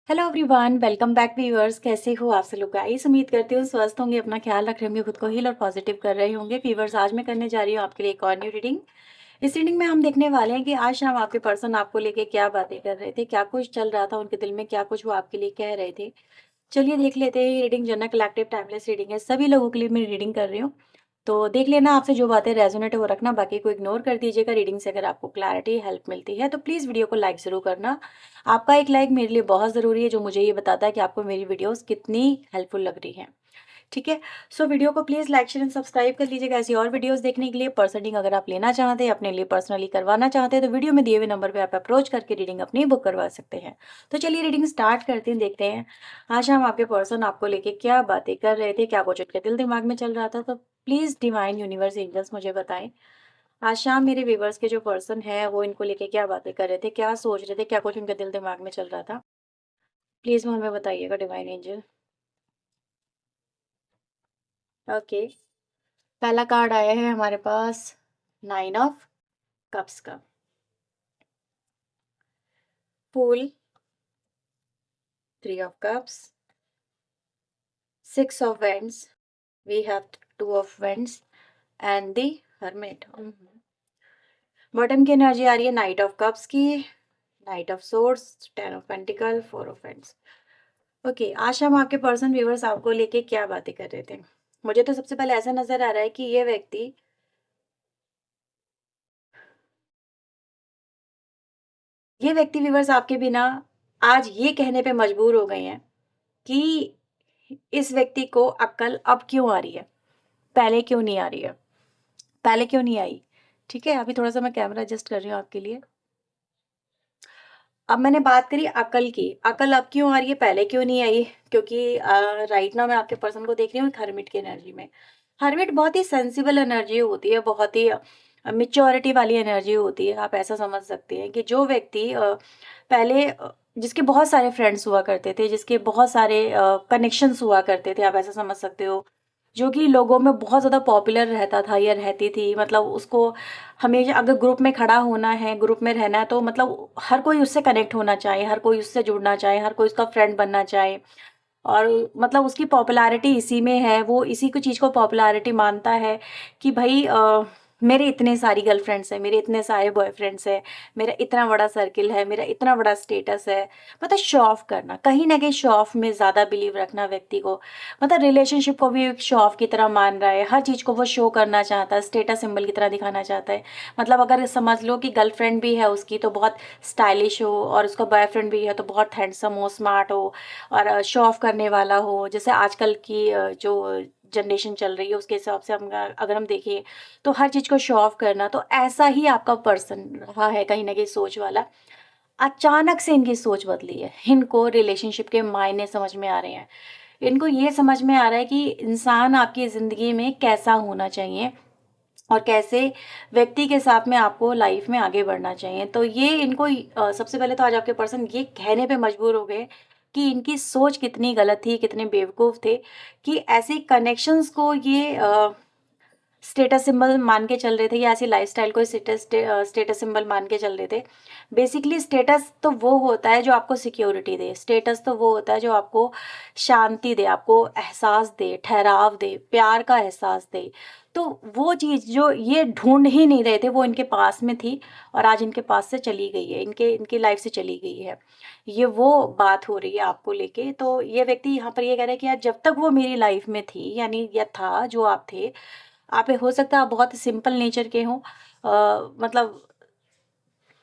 Hello everyone, welcome back viewers. कैसे हो आप सब लोग? गाइस, उम्मीद करती हूँ स्वस्थ होंगे, अपना ख्याल रख रहे होंगे, खुद को हील और पॉजिटिव कर रहे होंगे। व्यूअर्स, आज मैं करने जा रही हूँ आपके लिए एक और न्यू रीडिंग। इस रीडिंग में हम देखने वाले हैं कि आज शाम आपके पर्सन आपको लेके क्या बातें कर रहे थे, क्या कुछ चल रहा था उनके दिल में, क्या कुछ वो आपके लिए कह रहे थे। चलिए देख लेते हैं। ये reading general collective timeless reading है, सभी लोगों के लिए मैं रीडिंग कर रही हूँ। तो देख लेना, आपसे जो बातें रेजोनेट है वो रखना, बाकी को इग्नोर कर दीजिएगा। रीडिंग से अगर आपको क्लैरिटी हेल्प मिलती है तो प्लीज़ वीडियो को लाइक ज़रूर करना। आपका एक लाइक मेरे लिए बहुत ज़रूरी है, जो मुझे ये बताता है कि आपको मेरी वीडियोस कितनी हेल्पफुल लग रही हैं। ठीक है। सो वीडियो को please like share and subscribe कर लीजिएगा ऐसी और वीडियोस देखने के लिए। पर्सनलिंग अगर आप लेना चाहते हैं, अपने लिए पर्सनली करवाना चाहते हैं, तो वीडियो में दिए हुए नंबर पे आप अप्रोच करके रीडिंग अपनी बुक करवा सकते हैं। तो चलिए रीडिंग स्टार्ट करते हैं, देखते हैं आज हम आपके पर्सन आपको लेके क्या बातें कर रहे थे, क्या कुछ उनके दिल दिमाग में चल रहा था। तो प्लीज़ डिवाइन यूनिवर्स एंजल्स मुझे बताएं आज शाम मेरे व्यूवर्स के जो पर्सन है वो इनको लेके क्या बातें कर रहे थे, क्या सोच रहे थे, क्या कुछ उनके दिल दिमाग में चल रहा था। प्लीज़ हमें बताइएगा डिवाइन एंजल। ओके। पहला कार्ड आया है हमारे पास, 9 ऑफ कप्स का। Fool, 3 of cups, 6 of wands, we have 2 of wands and the hermit. Bottom की एनर्जी आ रही है नाइट ऑफ कप्स की, knight of swords, 10 of pentacle, 4 of wands. Okay, आज हम आपके पर्सन व्यूवर्स आपको लेके क्या बातें कर रहे थे। मुझे तो सबसे पहले ऐसा नजर आ रहा है कि ये व्यक्ति व्यूवर्स आपके बिना आज ये कहने पे मजबूर हो गए हैं कि इस व्यक्ति को अक्ल अब क्यों आ रही है, पहले क्यों नहीं आ रही है, पहले क्यों नहीं आई। ठीक है, अभी थोड़ा सा मैं कैमरा एडजस्ट कर रही हूँ आपके लिए। अब मैंने बात करी अकल की, अकल अब क्यों आ रही है, पहले क्यों नहीं आई। क्योंकि राइट नाउ मैं आपके पर्सन को देख रही हूँ हर्मिट की एनर्जी में। हर्मिट बहुत ही सेंसिबल एनर्जी होती है, बहुत ही मेच्योरिटी वाली एनर्जी होती है। आप ऐसा समझ सकते हैं कि जो व्यक्ति पहले जिसके बहुत सारे फ्रेंड्स हुआ करते थे, जिसके बहुत सारे कनेक्शंस हुआ करते थे, आप ऐसा समझ सकते हो, जो कि लोगों में बहुत ज़्यादा पॉपुलर रहता था या रहती थी। मतलब उसको हमेशा अगर ग्रुप में खड़ा होना है, ग्रुप में रहना है, तो मतलब हर कोई उससे कनेक्ट होना चाहे, हर कोई उससे जुड़ना चाहे, हर कोई उसका फ्रेंड बनना चाहे। और मतलब उसकी पॉपुलैरिटी इसी में है, वो इसी को चीज़ को पॉपुलैरिटी मानता है कि भाई मेरे इतने सारी गर्लफ्रेंड्स हैं, मेरे इतने सारे बॉयफ्रेंड्स हैं, मेरा इतना बड़ा सर्किल है, मेरा इतना बड़ा स्टेटस है। मतलब शो ऑफ करना, कहीं ना कहीं शो ऑफ में ज़्यादा बिलीव रखना व्यक्ति को। मतलब रिलेशनशिप को भी एक शो ऑफ की तरह मान रहा है, हर चीज़ को वो शो करना चाहता है, स्टेटस सिंबल की तरह दिखाना चाहता है। मतलब अगर समझ लो कि गर्लफ्रेंड भी है उसकी तो बहुत स्टाइलिश हो, और उसका बॉयफ्रेंड भी है तो बहुत हैंडसम हो, स्मार्ट हो, और शो ऑफ करने वाला हो। जैसे आजकल की जो जनरेशन चल रही है उसके हिसाब से हम अगर हम देखें तो हर चीज़ को शो ऑफ करना, तो ऐसा ही आपका पर्सन रहा है कहीं ना कहीं सोच वाला। अचानक से इनकी सोच बदली है, इनको रिलेशनशिप के मायने समझ में आ रहे हैं। इनको ये समझ में आ रहा है कि इंसान आपकी ज़िंदगी में कैसा होना चाहिए, और कैसे व्यक्ति के साथ में आपको लाइफ में आगे बढ़ना चाहिए। तो ये इनको सबसे पहले तो आज आपके पर्सन ये कहने पे मजबूर हो गए कि इनकी सोच कितनी गलत थी, कितने बेवकूफ़ थे कि ऐसे कनेक्शंस को ये स्टेटस सिंबल मान के चल रहे थे, या ऐसी लाइफस्टाइल को स्टेटस सिंबल मान के चल रहे थे। बेसिकली स्टेटस तो वो होता है जो आपको सिक्योरिटी दे, स्टेटस तो वो होता है जो आपको शांति दे, आपको एहसास दे, ठहराव दे, प्यार का एहसास दे। तो वो चीज़ जो ये ढूंढ ही नहीं रहे थे वो इनके पास में थी, और आज इनके पास से चली गई है, इनके इनकी लाइफ से चली गई है। ये वो बात हो रही है आपको लेके। तो ये व्यक्ति यहाँ पर ये कह रहा है कि यार जब तक वो मेरी लाइफ में थी, यानी या था जो आप थे, आप हो सकता है आप बहुत सिंपल नेचर के हों। मतलब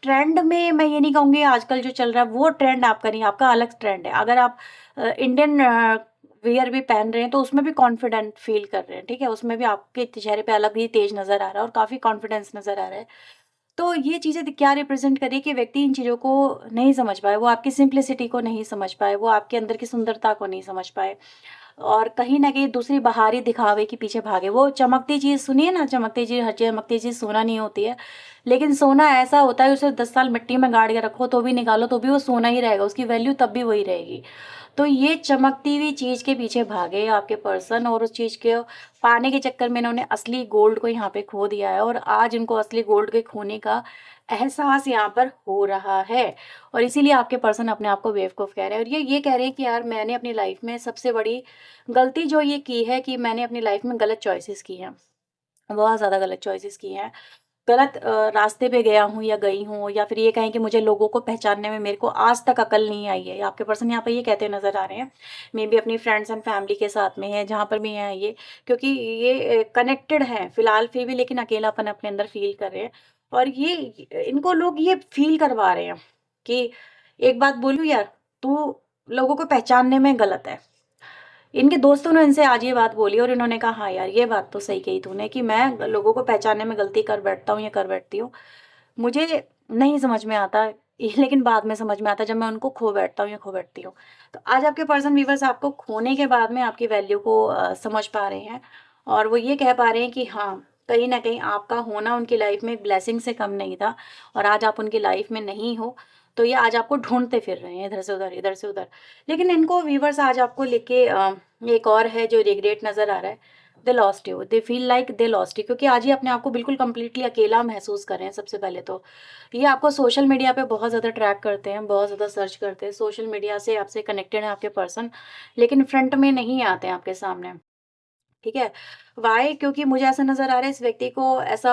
ट्रेंड में मैं ये नहीं कहूँगी आजकल जो चल रहा है वो ट्रेंड आपका नहीं, आपका अलग ट्रेंड है। अगर आप इंडियन वियर भी पहन रहे हैं तो उसमें भी कॉन्फिडेंट फील कर रहे हैं, ठीक है, उसमें भी आपके चेहरे पे अलग ही तेज नज़र आ रहा है और काफ़ी कॉन्फिडेंस नज़र आ रहा है। तो ये चीज़ें क्या रिप्रेजेंट कर रही है कि व्यक्ति इन चीज़ों को नहीं समझ पाए, वो आपकी सिंप्लिसिटी को नहीं समझ पाए, वो आपके अंदर की सुंदरता को नहीं समझ पाए, और कहीं न कहीं दूसरी बाहरी दिखावे के पीछे भागे। वो चमकती चीज़, सुनिए ना, चमकती चीज़, हर चमकती चीज़ सोना नहीं होती है। लेकिन सोना ऐसा होता है, उसे 10 साल मिट्टी में गाड़ के रखो तो भी निकालो तो भी वो सोना ही रहेगा, उसकी वैल्यू तब भी वही रहेगी। तो ये चमकती हुई चीज़ के पीछे भागे आपके पर्सन, और उस चीज़ के पाने के चक्कर में इन्होंने असली गोल्ड को यहाँ पे खो दिया है, और आज इनको असली गोल्ड के खोने का एहसास यहाँ पर हो रहा है। और इसीलिए आपके पर्सन अपने आप को बेवकूफ़ कह रहे हैं, और ये कह रहे हैं कि यार मैंने अपनी लाइफ में सबसे बड़ी गलती जो ये की है कि मैंने अपनी लाइफ में गलत चॉइसेस की हैं, बहुत ज़्यादा गलत चॉइसेस की हैं। गलत रास्ते पे गया हूँ या गई हूँ, या फिर ये कहें कि मुझे लोगों को पहचानने में मेरे को आज तक अकल नहीं आई है। आपके पर्सन यहाँ पे ये कहते नज़र आ रहे हैं। मे बी अपनी फ्रेंड्स एंड फैमिली के साथ में है, जहाँ पर भी हैं ये, क्योंकि ये कनेक्टेड हैं फिलहाल फिर भी, लेकिन अकेलापन अपने अंदर फील कर रहे हैं। और ये इनको लोग ये फील करवा रहे हैं कि एक बात बोलूँ यार, तू लोगों को पहचानने में गलत है। इनके दोस्तों ने इनसे आज ये बात बोली, और इन्होंने कहा हाँ यार ये बात तो सही कही तूने कि मैं लोगों को पहचानने में गलती कर बैठता हूँ या कर बैठती हूँ। मुझे नहीं समझ में आता ये, लेकिन बाद में समझ में आता है जब मैं उनको खो बैठता हूँ या खो बैठती हूँ। तो आज आपके पर्सन व्यूअर्स आपको खोने के बाद में आपकी वैल्यू को समझ पा रहे हैं, और वो ये कह पा रहे हैं कि हाँ, कहीं न कहीं आपका होना उनकी लाइफ में एक ब्लेसिंग से कम नहीं था, और आज आप उनकी लाइफ में नहीं हो, तो ये आज आपको ढूँढते फिर रहे हैं इधर से उधर, इधर से उधर। लेकिन इनको व्यूअर्स आज आपको लेके एक और है जो रिग्रेट नज़र आ रहा है। They lost you, they feel like they lost you, क्योंकि आज ये अपने आप को बिल्कुल कंप्लीटली अकेला महसूस कर रहे हैं। सबसे पहले तो ये आपको सोशल मीडिया पे बहुत ज़्यादा ट्रैक करते हैं, बहुत ज़्यादा सर्च करते हैं, सोशल मीडिया से आपसे कनेक्टेड है आपके पर्सन, लेकिन फ्रंट में नहीं आते हैं आपके सामने। ठीक है? व्हाई? क्योंकि मुझे ऐसा नज़र आ रहा है इस व्यक्ति को ऐसा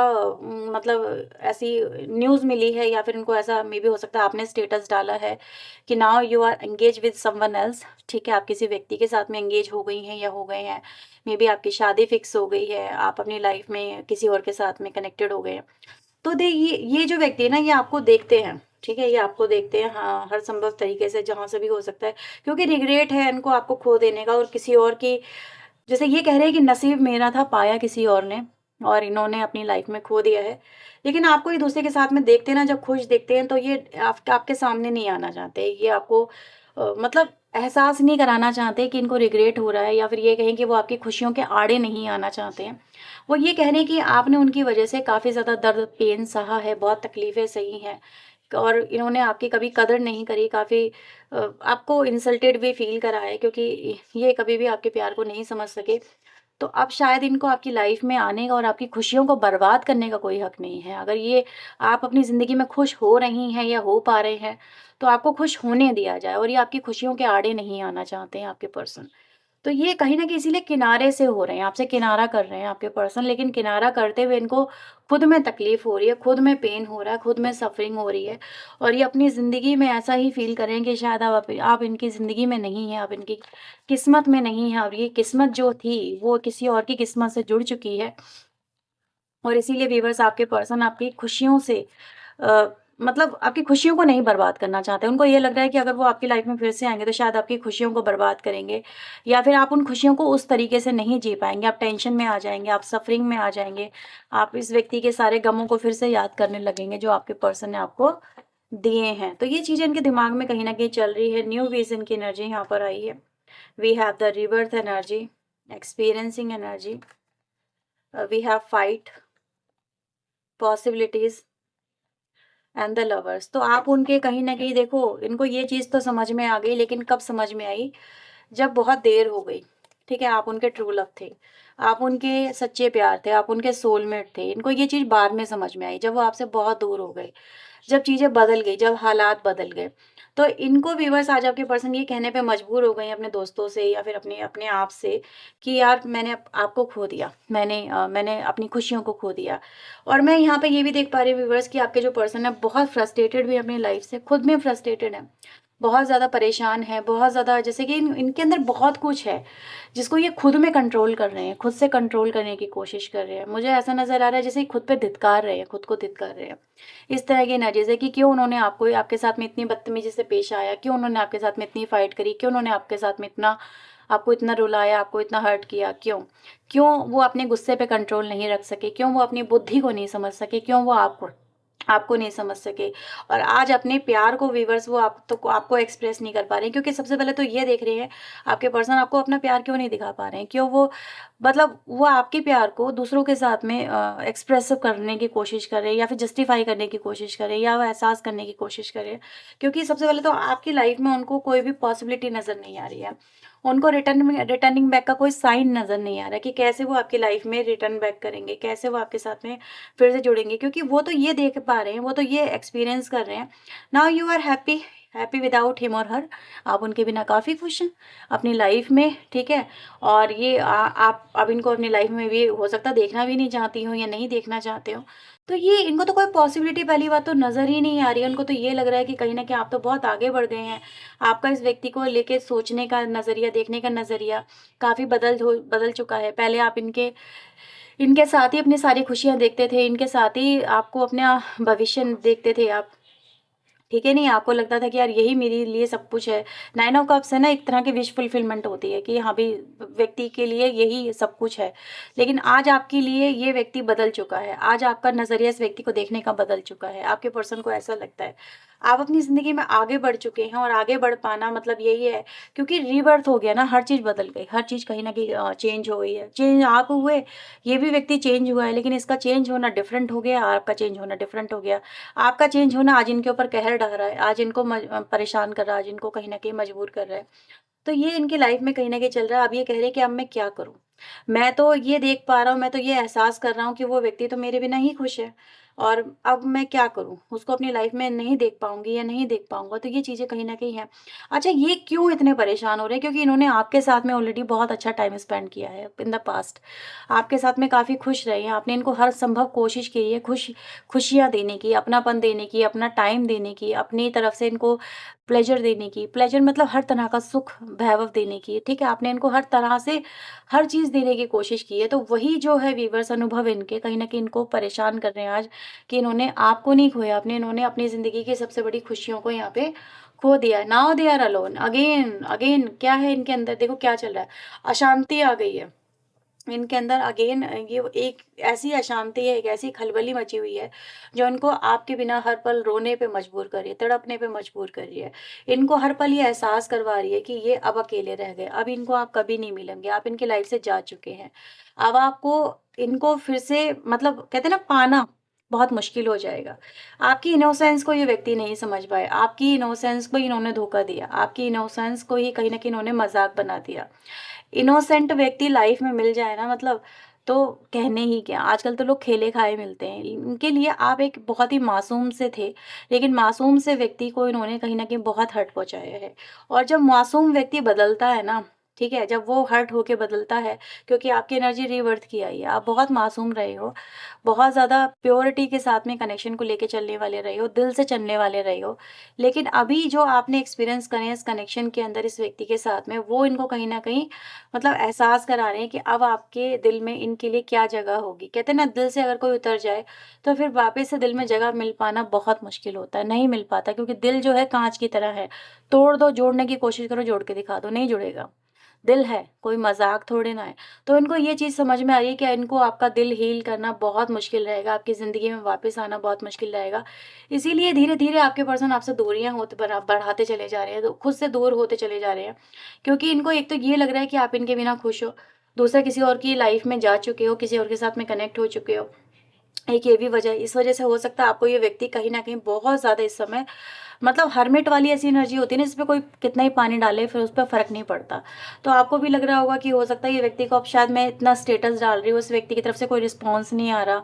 मतलब ऐसी न्यूज़ मिली है, या फिर इनको ऐसा मे बी हो सकता है आपने स्टेटस डाला है कि now you are engage with someone else. ठीक है? आप किसी व्यक्ति के साथ में एंगेज हो गई हैं या हो गए हैं। मे बी आपकी शादी फिक्स हो गई है, आप अपनी लाइफ में किसी और के साथ में कनेक्टेड हो गए हैं। तो ये जो व्यक्ति है ना, ये आपको देखते हैं, ठीक है? ये आपको देखते हैं, हाँ, हर संभव तरीके से जहाँ से भी हो सकता है, क्योंकि रिग्रेट है इनको आपको खो देने का, और किसी और की, जैसे ये कह रहे हैं कि नसीब मेरा था पाया किसी और ने, और इन्होंने अपनी लाइफ में खो दिया है। लेकिन आपको ये दूसरे के साथ में देखते हैं ना, जब खुश देखते हैं, तो ये आपके सामने नहीं आना चाहते। ये आपको मतलब एहसास नहीं कराना चाहते कि इनको रिग्रेट हो रहा है, या फिर ये कहें कि वो आपकी खुशियों के आड़े नहीं आना चाहते हैं। वो ये कह रहे हैं कि आपने उनकी वजह से काफ़ी ज़्यादा दर्द पेन सहा है, बहुत तकलीफ़ें सही हैं, और इन्होंने आपकी कभी कदर नहीं करी, काफ़ी आपको इंसल्टेड भी फ़ील करा है, क्योंकि ये कभी भी आपके प्यार को नहीं समझ सके। तो अब शायद इनको आपकी लाइफ में आने का और आपकी खुशियों को बर्बाद करने का कोई हक नहीं है। अगर ये आप अपनी ज़िंदगी में खुश हो रही हैं या हो पा रहे हैं, तो आपको खुश होने दिया जाए, और ये आपकी खुशियों के आड़े नहीं आना चाहते हैं आपके पर्सन। तो ये कहीं न कहीं इसीलिए किनारे से हो रहे हैं, आपसे किनारा कर रहे हैं आपके पर्सन, लेकिन किनारा करते हुए इनको खुद में तकलीफ़ हो रही है, खुद में पेन हो रहा है, खुद में सफ़रिंग हो रही है, और ये अपनी ज़िंदगी में ऐसा ही फ़ील कर रहे हैं कि शायद अब आप इनकी ज़िंदगी में नहीं हैं, आप इनकी किस्मत में नहीं हैं, और ये किस्मत जो थी, वो किसी और की किस्मत से जुड़ चुकी है। और इसीलिए व्यूअर्स आपके पर्सन आपकी खुशियों से अ, मतलब आपकी खुशियों को नहीं बर्बाद करना चाहते। उनको ये लग रहा है कि अगर वो आपकी लाइफ में फिर से आएँगे तो शायद आपकी खुशियों को बर्बाद करेंगे, या फिर आप उन खुशियों को उस तरीके से नहीं जी पाएँगे। आप टेंशन में आ जाएँगे, आप सफ़रिंग में आ जाएँगे, आप इस व्यक्ति के सारे गमों को फिर से याद करने लगेंगे जो आपके पर्सन ने आपको दिए हैं। तो ये चीज़ें इनके दिमाग में कहीं न कहीं चल रही है। न्यू विज़न की एनर्जी यहाँ पर आई है। We have the rebirth energy, experiencing energy, we have fight, possibilities and the lovers. तो आप उनके कहीं न कहीं देखो, इनको ये चीज़ तो समझ में आ गई, लेकिन कब समझ में आई? जब बहुत देर हो गई, ठीक है? आप उनके ट्रू लव थे, आप उनके सच्चे प्यार थे, आप उनके सोलमेट थे। इनको ये चीज़ बाद में समझ में आई, जब वो आपसे बहुत दूर हो गए, जब चीज़ें बदल गई, जब हालात बदल गए। तो इनको व्यूअर्स आज आपके पर्सन ये कहने पे मजबूर हो गए हैं अपने दोस्तों से, या फिर अपने अपने आप से कि यार मैंने आपको खो दिया, मैंने अपनी खुशियों को खो दिया। और मैं यहाँ पे ये भी देख पा रही हूँ व्यूअर्स कि आपके जो पर्सन है बहुत फ्रस्ट्रेटेड भी है अपनी लाइफ से, खुद में फ्रस्ट्रेटेड है, बहुत ज़्यादा परेशान है, बहुत ज़्यादा, जैसे कि इनके अंदर बहुत कुछ है जिसको ये खुद में कंट्रोल कर रहे हैं, खुद से कंट्रोल करने की कोशिश कर रहे हैं। मुझे ऐसा नज़र आ रहा है जैसे खुद पे धिक्कार रहे हैं, खुद को धिक्कार रहे हैं। इस तरह की एनर्जीज है कि क्यों उन्होंने आपको आपके साथ में इतनी बदतमीजी से पेश आया, क्यों उन्होंने आपके साथ में इतनी फाइट करी, क्यों उन्होंने आपके साथ में इतना आपको इतना रुलाया, आपको इतना हर्ट किया, क्यों वो अपने गुस्से पे कंट्रोल नहीं रख सके, क्यों वो अपनी बुद्धि को नहीं समझ सके, क्यों वो आपको आपको नहीं समझ सके और आज अपने प्यार को व्यूअर्स वो आप तो आपको एक्सप्रेस नहीं कर पा रहे हैं, क्योंकि सबसे पहले तो ये देख रहे हैं आपके पर्सन आपको अपना प्यार क्यों नहीं दिखा पा रहे हैं, क्यों वो मतलब वो आपके प्यार को दूसरों के साथ में एक्सप्रेस करने की कोशिश कर रहे हैं या फिर जस्टिफाई करने की कोशिश कर रहे हैं या वो एहसास करने की कोशिश कर रहे हैं। क्योंकि सबसे पहले तो आपकी लाइफ में उनको कोई भी पॉसिबिलिटी नज़र नहीं आ रही है, उनको रिटर्निंग बैक का कोई साइन नज़र नहीं आ रहा है कि कैसे वो आपकी लाइफ में रिटर्न बैक करेंगे, कैसे वो आपके साथ में फिर से जुड़ेंगे, क्योंकि वो तो ये देख पा रहे हैं, वो तो ये एक्सपीरियंस कर रहे हैं। Now you are happy, happy without him और हर, आप उनके बिना काफ़ी खुश हैं अपनी लाइफ में, ठीक है। और ये आप अब इनको अपनी लाइफ में भी हो सकता है देखना भी नहीं चाहती हो या नहीं देखना चाहते हो, तो ये इनको तो कोई पॉसिबिलिटी पहली बात तो नज़र ही नहीं आ रही है। उनको तो ये लग रहा है कि कहीं ना कहीं आप तो बहुत आगे बढ़ गए हैं, आपका इस व्यक्ति को लेके सोचने का नज़रिया, देखने का नज़रिया काफ़ी बदल चुका है। पहले आप इनके इनके साथ ही अपनी सारी खुशियाँ देखते थे, इनके साथ ही आपको अपना भविष्य देखते थे आप, ठीक है। नहीं, आपको लगता था कि यार यही मेरे लिए सब कुछ है। 9 ऑफ कप्स है ना, एक तरह की विश फुलफिलमेंट होती है कि हाँ भाई, व्यक्ति के लिए यही सब कुछ है। लेकिन आज आपके लिए ये व्यक्ति बदल चुका है, आज आपका नज़रिया इस व्यक्ति को देखने का बदल चुका है। आपके पर्सन को ऐसा लगता है आप अपनी ज़िंदगी में आगे बढ़ चुके हैं, और आगे बढ़ पाना मतलब यही है, क्योंकि रीबर्थ हो गया ना, हर चीज़ बदल गई, हर चीज़ कहीं ना कहीं चेंज हो गई है। चेंज आप हुए, ये भी व्यक्ति चेंज हुआ है, लेकिन इसका चेंज होना डिफरेंट हो गया, आपका चेंज होना डिफरेंट हो गया। आपका चेंज होना आज इनके ऊपर कहर ढा रहा है, आज इनको परेशान कर रहा है, आज इनको कहीं न कहीं मजबूर कर रहा है। तो ये इनकी लाइफ में कहीं न कहीं चल रहा है। अब ये कह रहे हैं कि अब मैं क्या करूँ? मैं तो ये देख पा रहा हूँ, मैं तो ये एहसास कर रहा हूँ कि वो व्यक्ति तो मेरे बिना ही खुश है, और अब मैं क्या करूँ? उसको अपनी लाइफ में नहीं देख पाऊँगी या नहीं देख पाऊँगा, तो ये चीज़ें कहीं न कहीं हैं। अच्छा, ये क्यों इतने परेशान हो रहे हैं? क्योंकि इन्होंने आपके साथ में ऑलरेडी बहुत अच्छा टाइम स्पेंड किया है इन द पास्ट। आपके साथ में काफ़ी खुश रहे हैं, आपने इनको हर संभव कोशिश की है खुशियाँ देने की, अपनापन देने की, अपना टाइम देने की, अपनी तरफ से इनको प्लेज़र देने की। प्लेज़र मतलब हर तरह का सुख, वैभव देने की, ठीक है? आपने इनको हर तरह से हर चीज़ देने की कोशिश की है, तो वही जो है व्यूअर्स अनुभव इनके कहीं न कहीं इनको परेशान कर रहे हैं आज, कि इन्होंने आपको नहीं खोया, इन्होंने अपनी ज़िंदगी की सबसे बड़ी खुशियों को यहाँ पे खो दिया है। Now they are alone again, again क्या है इनके अंदर, देखो क्या चल रहा है, अशांति आ गई है। इनके अंदर अगेन ये एक ऐसी अशांति है, एक ऐसी खलबली मची हुई है, जो इनको आपके बिना हर पल रोने पे मजबूर कर रही है, तड़पने पे मजबूर कर रही है। इनको हर पल ये एहसास करवा रही है कि ये अब अकेले रह गए, अब इनको आप कभी नहीं मिलेंगे, आप इनकी लाइफ से जा चुके हैं। अब आपको इनको फिर से मतलब कहते हैं ना पाना बहुत मुश्किल हो जाएगा। आपकी इनोसेंस को ये व्यक्ति नहीं समझ पाए, आपकी इनोसेंस को इन्होंने धोखा दिया, आपकी इनोसेंस को ही कहीं न कहीं इन्होंने मज़ाक बना दिया। इनोसेंट व्यक्ति लाइफ में मिल जाए ना, मतलब तो कहने ही क्या, आजकल तो लोग खेले खाए मिलते हैं। इनके लिए आप एक बहुत ही मासूम से थे, लेकिन मासूम से व्यक्ति को इन्होंने कहीं न कहीं बहुत हर्ट पहुँचाया है। और जब मासूम व्यक्ति बदलता है ना, ठीक है? जब वो हर्ट होके बदलता है, क्योंकि आपकी एनर्जी रिवर्थ की आई है, आप बहुत मासूम रहे हो, बहुत ज़्यादा प्योरिटी के साथ में कनेक्शन को लेके चलने वाले रहे हो, दिल से चलने वाले रहे हो। लेकिन अभी जो आपने एक्सपीरियंस करे हैं इस कनेक्शन के अंदर इस व्यक्ति के साथ में, वो इनको कहीं न कहीं मतलब एहसास करा रहे हैं कि अब आपके दिल में इनके लिए क्या जगह होगी। कहते हैं ना, दिल से अगर कोई उतर जाए तो फिर वापस से दिल में जगह मिल पाना बहुत मुश्किल होता है, नहीं मिल पाता, क्योंकि दिल जो है काँच की तरह है। तोड़ दो, जोड़ने की कोशिश करो, जोड़ के दिखा दो, नहीं जुड़ेगा। दिल है, कोई मज़ाक थोड़ी ना है। तो इनको ये चीज़ समझ में आ रही है कि इनको आपका दिल हील करना बहुत मुश्किल रहेगा, आपकी ज़िंदगी में वापस आना बहुत मुश्किल रहेगा। इसीलिए धीरे-धीरे आपके पर्सन आपसे दूरियाँ होते बढ़ाते चले जा रहे हैं, तो खुद से दूर होते चले जा रहे हैं। क्योंकि इनको एक तो ये लग रहा है कि आप इनके बिना खुश हो, दूसरा किसी और की लाइफ़ में जा चुके हो, किसी और के साथ में कनेक्ट हो चुके हो। एक ये भी वजह है, इस वजह से हो सकता है आपको ये व्यक्ति कहीं न कहीं बहुत ज़्यादा इस समय मतलब हर्मिट वाली ऐसी एनर्जी होती है ना, जिसपे कोई कितना ही पानी डाले फिर उस पे फ़र्क नहीं पड़ता। तो आपको भी लग रहा होगा कि हो सकता है ये व्यक्ति को अब शायद मैं इतना स्टेटस डाल रही हूँ, उस व्यक्ति की तरफ से कोई रिस्पॉन्स नहीं आ रहा,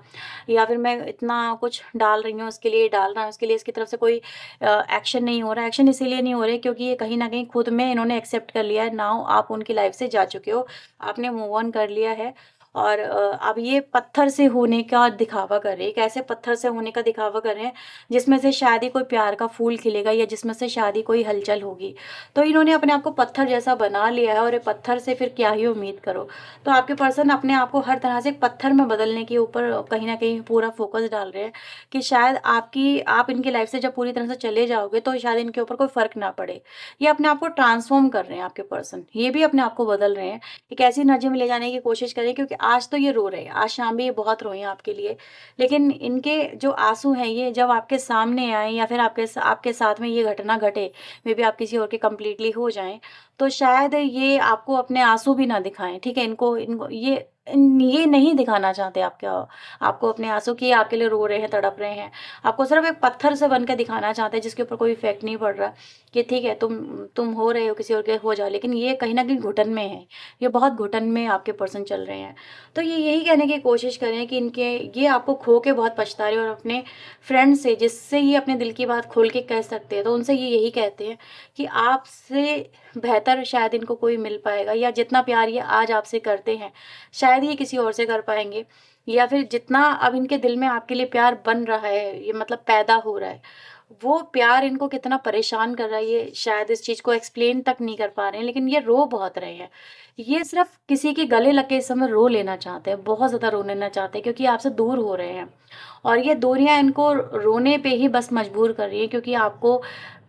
या फिर मैं इतना कुछ डाल रही हूँ उसके लिए, डाल रहा है उसके लिए, इसकी तरफ से कोई एक्शन नहीं हो रहा है। एक्शन इसीलिए नहीं हो रहे क्योंकि ये कहीं न कहीं खुद में इन्होंने एक्सेप्ट कर लिया है, नाउ आप उनकी लाइफ़ से जा चुके हो, आपने मूव ऑन कर लिया है। और अब ये पत्थर से होने का दिखावा कर रहे हैं, एक ऐसे पत्थर से होने का दिखावा कर रहे हैं जिसमें से शायद ही कोई प्यार का फूल खिलेगा, या जिसमें से शायद ही कोई हलचल होगी। तो इन्होंने अपने आप को पत्थर जैसा बना लिया है, और ये पत्थर से फिर क्या ही उम्मीद करो। तो आपके पर्सन अपने आप को हर तरह से एक पत्थर में बदलने के ऊपर कहीं न कहीं पूरा फ़ोकस डाल रहे हैं, कि शायद आप इनकी लाइफ़ से जब पूरी तरह से चले जाओगे तो शायद इनके ऊपर कोई फ़र्क ना पड़े। ये अपने आप को ट्रांसफ़ॉर्म कर रहे हैं आपके पर्सन, ये भी अपने आप को बदल रहे हैं। एक ऐसी एनर्जी में ले जाने की कोशिश करें, क्योंकि आज तो ये रो रहे हैं, आज शाम भी ये बहुत रोए हैं आपके लिए। लेकिन इनके जो आँसू हैं ये जब आपके सामने आएँ या फिर आपके साथ में ये घटना घटे, मे बी आप किसी और के कंप्लीटली हो जाएँ, तो शायद ये आपको अपने आँसू भी ना दिखाएँ, ठीक है? इनको इनको ये नहीं दिखाना चाहते आपको अपने आँसू कि ये आपके लिए रो रहे हैं, तड़प रहे हैं। आपको सिर्फ़ एक पत्थर से बन के दिखाना चाहते हैं जिसके ऊपर कोई इफ़ेक्ट नहीं पड़ रहा, कि ठीक है तुम हो रहे हो किसी और के हो जाओ, लेकिन ये कहीं न कहीं घुटन में है। ये बहुत घुटन में आपके पर्सन चल रहे हैं। तो ये यही कहने की कोशिश कर रहे हैं कि इनके ये आपको खो के बहुत पछता रहे हैं, और अपने फ्रेंड से जिससे ये अपने दिल की बात खोल के कह सकते हैं, तो उनसे ये यही कहते हैं कि आपसे बेहतर शायद इनको कोई मिल पाएगा, या जितना प्यार ये आज आपसे करते हैं, शायद ये किसी और से कर पाएँगे, या फिर जितना अब इनके दिल में आपके लिए प्यार बन रहा है, ये मतलब पैदा हो रहा है, वो प्यार इनको कितना परेशान कर रहा है, ये शायद इस चीज़ को एक्सप्लेन तक नहीं कर पा रहे हैं, लेकिन ये रो बहुत रहे हैं। ये सिर्फ़ किसी के गले लग के इस समय रो लेना चाहते हैं, बहुत ज़्यादा रो लेना चाहते हैं, क्योंकि आपसे दूर हो रहे हैं। और ये दूरियाँ इनको रोने पे ही बस मजबूर कर रही हैं, क्योंकि आपको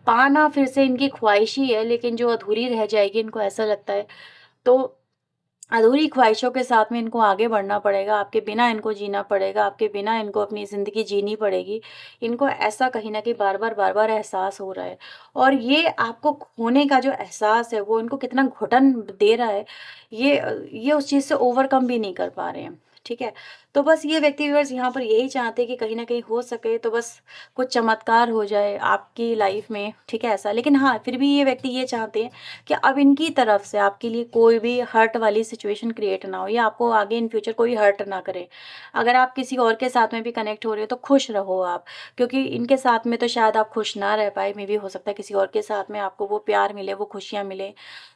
पाना फिर से इनकी ख्वाहिश ही है, लेकिन जो अधूरी रह जाएगी इनको ऐसा लगता है। तो अधूरी ख्वाहिशों के साथ में इनको आगे बढ़ना पड़ेगा, आपके बिना इनको जीना पड़ेगा, आपके बिना इनको अपनी ज़िंदगी जीनी पड़ेगी। इनको ऐसा कहीं न कहीं बार-बार एहसास हो रहा है, और ये आपको खोने का जो एहसास है, वो इनको कितना घुटन दे रहा है, ये उस चीज़ से ओवरकम भी नहीं कर पा रहे हैं, ठीक है? तो बस ये व्यक्ति व्यूअर्स यहाँ पर यही चाहते हैं कि कहीं न कहीं हो सके तो बस कुछ चमत्कार हो जाए आपकी लाइफ़ में, ठीक है ऐसा। लेकिन हाँ, फिर भी ये व्यक्ति ये चाहते हैं कि अब इनकी तरफ से आपके लिए कोई भी हर्ट वाली सिचुएशन क्रिएट ना हो, या आपको आगे इन फ्यूचर कोई हर्ट ना करे। अगर आप किसी और के साथ में भी कनेक्ट हो रहे हो तो खुश रहो आप, क्योंकि इनके साथ में तो शायद आप खुश ना रह पाए, मे बी हो सकता है किसी और के साथ में आपको वो प्यार मिले, वो खुशियाँ मिले।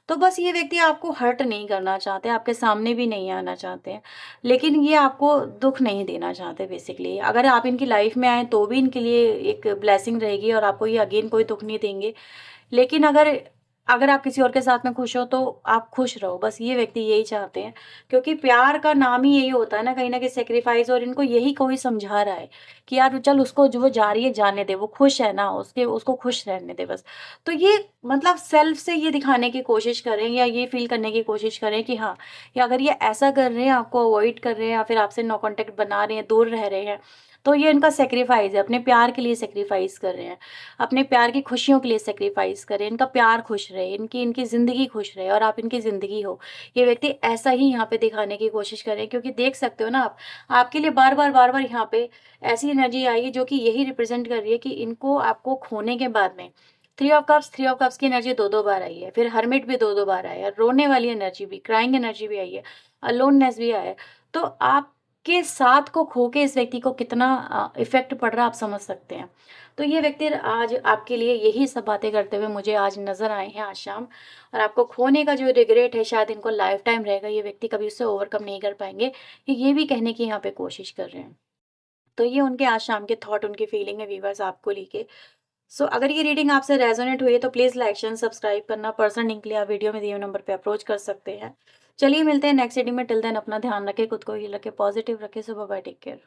तो बस ये व्यक्ति आपको हर्ट नहीं करना चाहते, आपके सामने भी नहीं आना चाहते हैं, लेकिन ये आपको दुःख नहीं देना चाहते बेसिकली। अगर आप इनकी लाइफ में आएँ तो भी इनके लिए एक ब्लेसिंग रहेगी, और आपको ये अगेन कोई दुःख नहीं देंगे। लेकिन अगर अगर आप किसी और के साथ में खुश हो तो आप खुश रहो, बस ये व्यक्ति यही चाहते हैं। क्योंकि प्यार का नाम ही यही होता है ना, कहीं न कहीं सैक्रिफाइस, और इनको यही कोई समझा रहा है कि यार चल उसको जो वो जा रही है जाने दे, वो खुश है ना, उसको खुश रहने दे बस। तो ये मतलब सेल्फ से ये दिखाने की कोशिश करें, या ये फ़ील करने की कोशिश करें कि हाँ, या अगर ये ऐसा कर रहे हैं, आपको अवॉइड कर रहे हैं, या फिर आपसे नो कॉन्टैक्ट बना रहे हैं, दूर रह रहे हैं, तो ये इनका सैक्रिफाइस है, अपने प्यार के लिए सैक्रिफाइस कर रहे हैं। अपने प्यार की खुशियों के लिए सैक्रिफाइस करें, इनका प्यार खुश रहे, इनकी इनकी ज़िंदगी खुश रहे, और आप इनकी ज़िंदगी हो। ये व्यक्ति ऐसा ही यहाँ पे दिखाने की कोशिश करें, क्योंकि देख सकते हो ना आप, आपके लिए बार-बार यहाँ पे ऐसी एनर्जी आई है जो कि यही रिप्रेज़ेंट कर रही है कि इनको आपको खोने के बाद में थ्री ऑफ कप्स की एनर्जी 2-2 बार आई है, फिर हर्मिट भी 2-2 बार आया है, रोने वाली एनर्जी भी, क्राइंग एनर्जी भी आई है, अलोननेस भी आया है। तो आपके साथ को खो के इस व्यक्ति को कितना इफ़ेक्ट पड़ रहा है आप समझ सकते हैं। तो ये व्यक्ति आज आपके लिए यही सब बातें करते हुए मुझे आज नज़र आए हैं आज शाम, और आपको खोने का जो रिग्रेट है शायद इनको लाइफ टाइम रहेगा, ये व्यक्ति कभी उससे ओवरकम नहीं कर पाएँगे, ये भी कहने की यहाँ पे कोशिश कर रहे हैं। तो ये उनके आज शाम के थॉट, उनकी फीलिंग है व्यूअर्स आपको लेके। सो अगर ये रीडिंग आपसे रेजोनेट हुई है तो प्लीज़ लाइक शेयर सब्सक्राइब करना। पर्सनल लिंक के लिए आप वीडियो में दिए हुए नंबर पे अप्रोच कर सकते हैं। चलिए मिलते हैं नेक्स्ट रीडिंग में, टिल देन अपना ध्यान रखें, खुद को हील रखें, पॉजिटिव रखें। सो बाय बाय, टेक केयर।